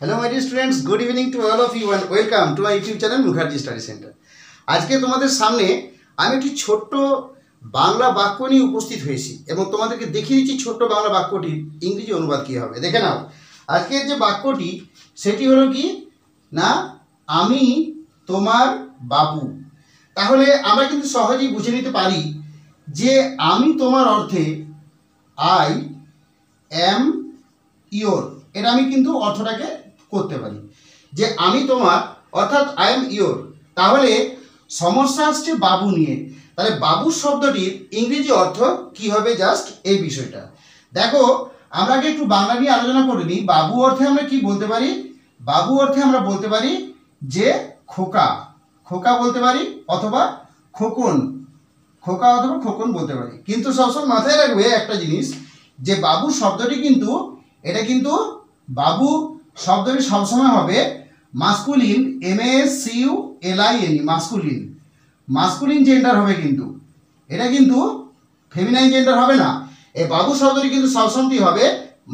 Hello my dear students, good evening to all of you and welcome to my YouTube channel Mukherjee study centre. आज के तुम्हारे सामने আমি একটি ছোট্ট বাংলা বাক্য নিয়ে উপস্থিত হয়েছি এবং তোমাদেরকে দেখিয়ে দিচ্ছি ছোট্ট বাংলা বাক্যটির ইংরেজি অনুবাদ কী হবে। দেখে নাও, আজকের যে বাক্যটি সেটি হলো কি না, আমি তোমার বাবু। তাহলে আমরা কিন্তু সহজেই বুঝে নিতে পারি যে আমি তোমার অর্থে আই এম ইয়োর, এটা আমি কিন্তু অর্থটাকে করতে পারি যে আমি তোমার অর্থাৎ আই এম ইয়োর। তাহলে সমস্যা আসছে বাবু নিয়ে, তাহলে বাবু শব্দটির ইংরেজি অর্থ কি হবে, জাস্ট এই বিষয়টা দেখো। আমরা আগে একটু বাংলা নিয়ে আলোচনা করে নিই। বাবু অর্থে আমরা কি বলতে পারি? বাবু অর্থে আমরা বলতে পারি যে খোকা, খোকা বলতে পারি, অথবা খোকন, খোকা অথবা খোকন বলতে পারি। কিন্তু সবসময় মাথায় রাখবে একটা জিনিস, যে বাবু শব্দটি কিন্তু এটা কিন্তু বাবু শব্দটি সবসময় হবে masculine, MASCULIN, masculine, masculine gender হবে, কিন্তু এটা কিন্তু ফেমিনাইন জেন্ডার হবে না। এই বাবু শব্দটি কিন্তু সবসময় হবে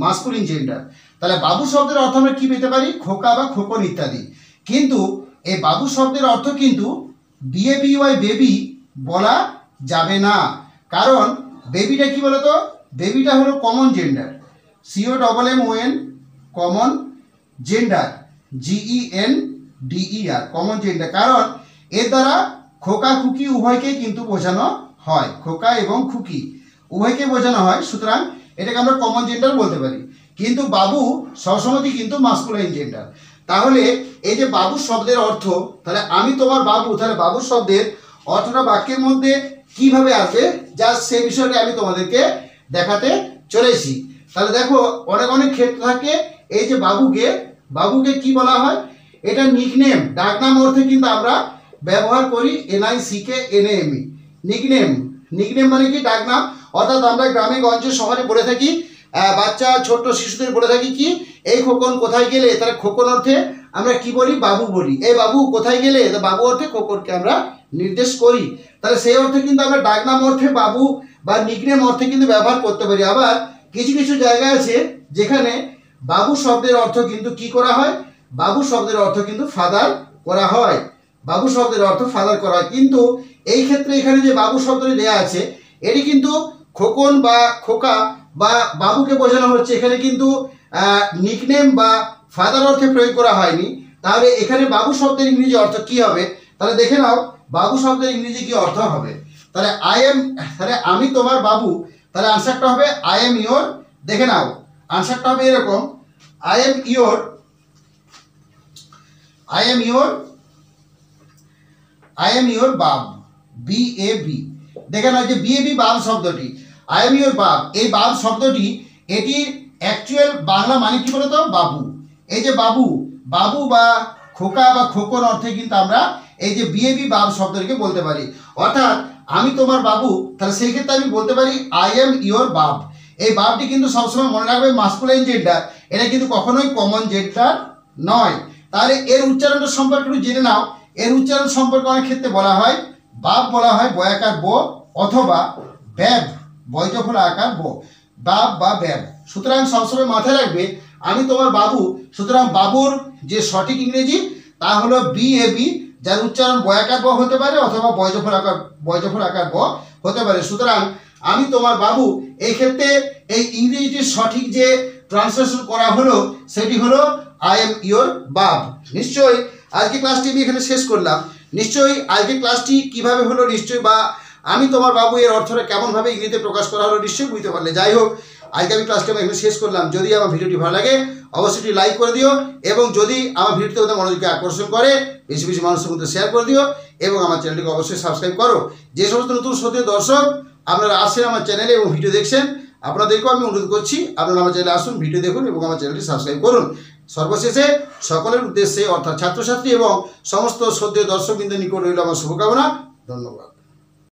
মাস্কুলিন জেন্ডার। তাহলে বাবু শব্দের অর্থ আমরা কী পেতে পারি? খোকা বা খোকন ইত্যাদি। কিন্তু এই বাবু শব্দের অর্থ কিন্তু BABY বেবি বলা যাবে না, কারণ বেবিটা কি বলতো, বেবিটা হলো common gender, COMMON, common gender, GENDER, common gender. কারণ এর দ্বারা খোকা খুকি উভয়কেই কিন্তু বোঝানো হয়, খোকা এবং খুকি উভয়কে বোঝানো হয়, সুতরাং এটাকে আমরা কমন জেন্ডার বলতে পারি। কিন্তু বাবু সবসময়ই কিন্তু মাস্কুলাইন জেন্ডার। তাহলে এই যে বাবু শব্দের অর্থ, তাহলে আমি তোমার বাবু, তাহলে বাবু শব্দের অর্থটা বাক্যের মধ্যে কিভাবে আসবে, জাস্ট সেই বিষয়টা আমি তোমাদেরকে দেখাতে চলেছি। তাহলে দেখো, অনেক অনেক ক্ষেত্র থাকে এই যে বাবুকে, বাবুকে কি বলা হয়, এটা নিকনেম, ডাকনাম অর্থে কিন্তু আমরা ব্যবহার করি, NICKNAME, নিকনেম। নিকনেম মানে কি? ডাকনাম। অর্থাৎ আমরা গ্রামে গঞ্জে শহরে বলে থাকি, বাচ্চা ছোট্ট শিশুদের বলে থাকি কি, এই খোকন কোথায় গেলে, তাহলে খোকন অর্থে আমরা কি বলি? বাবু বলি। এই বাবু কোথায় গেলে, তো বাবু অর্থে খোকনকে আমরা নির্দেশ করি। তাহলে সেই অর্থে কিন্তু আমরা ডাকনাম অর্থে বাবু বা নিকনেম অর্থে কিন্তু ব্যবহার করতে পারি। আবার কিছু কিছু জায়গা আছে যেখানে বাবু শব্দের অর্থ কিন্তু কি করা হয়, বাবু শব্দের অর্থ কিন্তু ফাদার করা হয়, বাবু শব্দের অর্থ ফাদার করা হয়। কিন্তু এই ক্ষেত্রে এখানে যে বাবু শব্দটি দেওয়া আছে, এটি কিন্তু খোকন বা খোকা বা বাবুকে বোঝানো হচ্ছে, এখানে কিন্তু নিকনেম বা ফাদার অর্থে প্রয়োগ করা হয়নি। তাহলে এখানে বাবু শব্দের ইংরেজি অর্থ কি হবে? তাহলে দেখে নাও বাবু শব্দের ইংরেজি কি অর্থ হবে। তাহলে তাহলে আমি তোমার বাবু, তাহলে আনসারটা হবে আই এম ইয়োর। দেখে নাও আনসারটা হবে এরকম, I am your, I am your, I am your বাব, BAB। দেখে নাও যে BAB বাব শব্দটি, আই এম ইয়োর বাব, এই বাব শব্দটি এটির অ্যাকচুয়াল বাংলা মানে কি বলতো? বাবু। এই যে বাবু, বাবু বা খোকা বা খোকন অর্থে কিন্তু আমরা এই যে BAB বাব শব্দটিকে বলতে পারি। অর্থাৎ আমি তোমার বাবু, তাহলে সেই ক্ষেত্রে আমি বলতে পারি আই এম ইয়োর বাব। এই বাবটি কিন্তু সবসময় মনে রাখবে মাস্কুলাইন জেন্ডার, এটা কিন্তু কখনোই কমন জেন্ডার নয়। তাহলে এর উচ্চারণটা সম্পর্কে একটু জেনে নাও। এর উচ্চারণ সম্পর্কে অনেক ক্ষেত্রে বলা হয় বাব বলা হয় বয়াকার ব, অথবা ব্যাব বয়জফলা আকার ব, বাব বা ব্যাব। সুতরাং সবসময় মাথায় রাখবে আমি তোমার বাবু, সুতরাং বাবুর যে সঠিক ইংরেজি তা হলো BAB, যার উচ্চারণ বয়াকার ব হতে পারে অথবা বয়জফল আকার ব হতে পারে। সুতরাং আমি তোমার বাবু, এই ক্ষেত্রে এই ইংরেজিটির সঠিক যে ট্রান্সলেশন করা হলো সেটি হলো আই এম ইয়োর বাব। নিশ্চয়ই আজকে ক্লাসটি আমি এখানে শেষ করলাম। নিশ্চয়ই আজকে ক্লাসটি কিভাবে হলো, নিশ্চয়ই বা আমি তোমার বাবু এর অর্থটা কেমনভাবে ইংরেজিতে প্রকাশ করা হলো নিশ্চয়ই বুঝতে পারলে। যাই হোক, আজকে আমি ক্লাসটি আমি এখানে শেষ করলাম। যদি আমার ভিডিওটি ভালো লাগে অবশ্যই লাইক করে দিও, এবং যদি আমার ভিডিওটি তোমাদের মনোযোগকে আকর্ষণ করে বেশি বেশি মানুষের মধ্যে শেয়ার করে দিও, এবং আমার চ্যানেলটিকে অবশ্যই সাবস্ক্রাইব করো। যে সমস্ত নতুন শ্রোতা দর্শক আপনারা আসছেন আমার চ্যানেলে এবং ভিডিও দেখছেন, আপনাদেরকেও আমি অনুরোধ করছি আপনারা আমার চ্যানেলে আসুন, ভিডিও দেখুন এবং আমার চ্যানেলটি সাবস্ক্রাইব করুন। সর্বশেষে সকলের উদ্দেশ্যে অর্থাৎ ছাত্রছাত্রী এবং সমস্ত শ্রদ্ধেয় দর্শকবৃন্দের নিকট রইল আমার শুভকামনা। ধন্যবাদ।